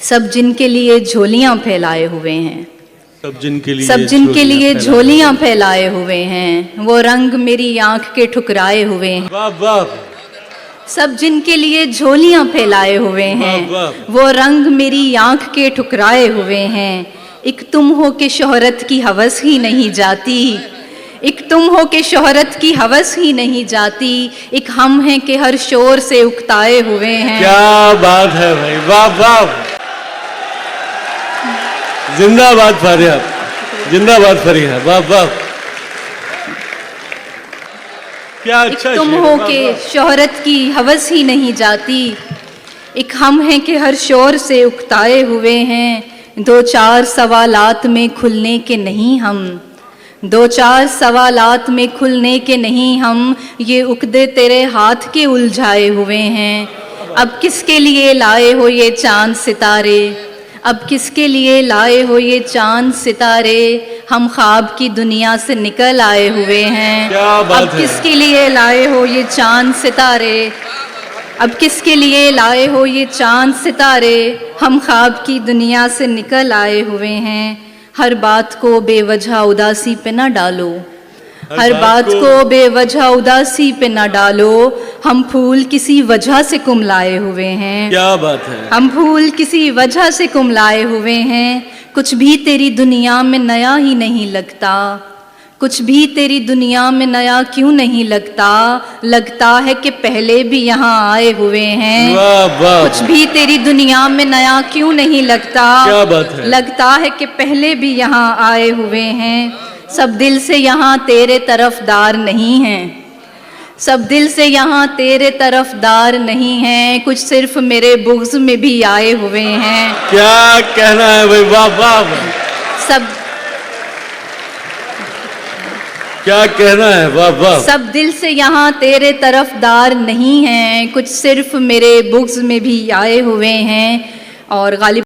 सब जिनके लिए झोलियां फैलाए हुए हैं, सब जिनके लिए झोलियां फैलाए हुए हैं, वो रंग मेरी आंख के ठुकराए हुए हैं। वाह वाह। सब जिनके लिए झोलियां फैलाए हुए हैं, वो रंग मेरी आंख के ठुकराए हुए हैं। एक तुम हो के शोहरत की हवस ही नहीं जाती, एक तुम हो के शोहरत की हवस ही नहीं जाती, एक हम हैं कि हर शोर से उकताए हुए हैं। क्या बात है भाई, वाह वाह। जिंदाबाद फारिया, जिंदाबाद फरीहा, वाह वाह। क्या अच्छा। तुम हो के शोहरत की हवस ही नहीं जाती, एक हम हैं कि हर शोर से उकताए हुए हैं। दो चार सवालात में खुलने के नहीं हम, दो चार सवालात में खुलने के नहीं हम, ये उकदे तेरे हाथ के उलझाए हुए हैं। अब किसके लिए लाए हो ये चांद सितारे, अब किसके लिए लाए हो ये चांद सितारे, हम ख्वाब की दुनिया से निकल आए हुए हैं। क्या बात अब है। किसके लिए लाए हो ये चांद सितारे, अब किसके लिए लाए हो ये चांद सितारे, हम ख्वाब की दुनिया से निकल आए हुए हैं। हर बात को बेवजह उदासी पे न डालो, हर बात को बेवजह उदासी पे न डालो, हम फूल किसी वजह से कुमलाए हुए हैं। क्या बात है। हम फूल किसी वजह से कुमलाए हुए हैं। कुछ भी तेरी दुनिया में नया ही नहीं लगता, कुछ भी तेरी दुनिया में नया क्यों नहीं लगता, लगता है कि पहले भी यहाँ आए हुए हैं। वाह वाह। कुछ भी तेरी दुनिया में नया क्यों नहीं लगता, क्या बात है। लगता है कि पहले भी यहाँ आए हुए हैं। सब दिल से यहाँ तेरे तरफदार नहीं हैं, सब दिल से यहाँ तेरे तरफदार नहीं हैं, कुछ सिर्फ मेरे बुग़्ज़ में भी आए हुए हैं। क्या कहना है भाई, वाह वाह। सब क्या कहना है, वाह वाह। सब दिल से यहाँ तेरे तरफदार नहीं हैं, कुछ सिर्फ मेरे बुग़्ज़ में भी आए हुए हैं। और गालिब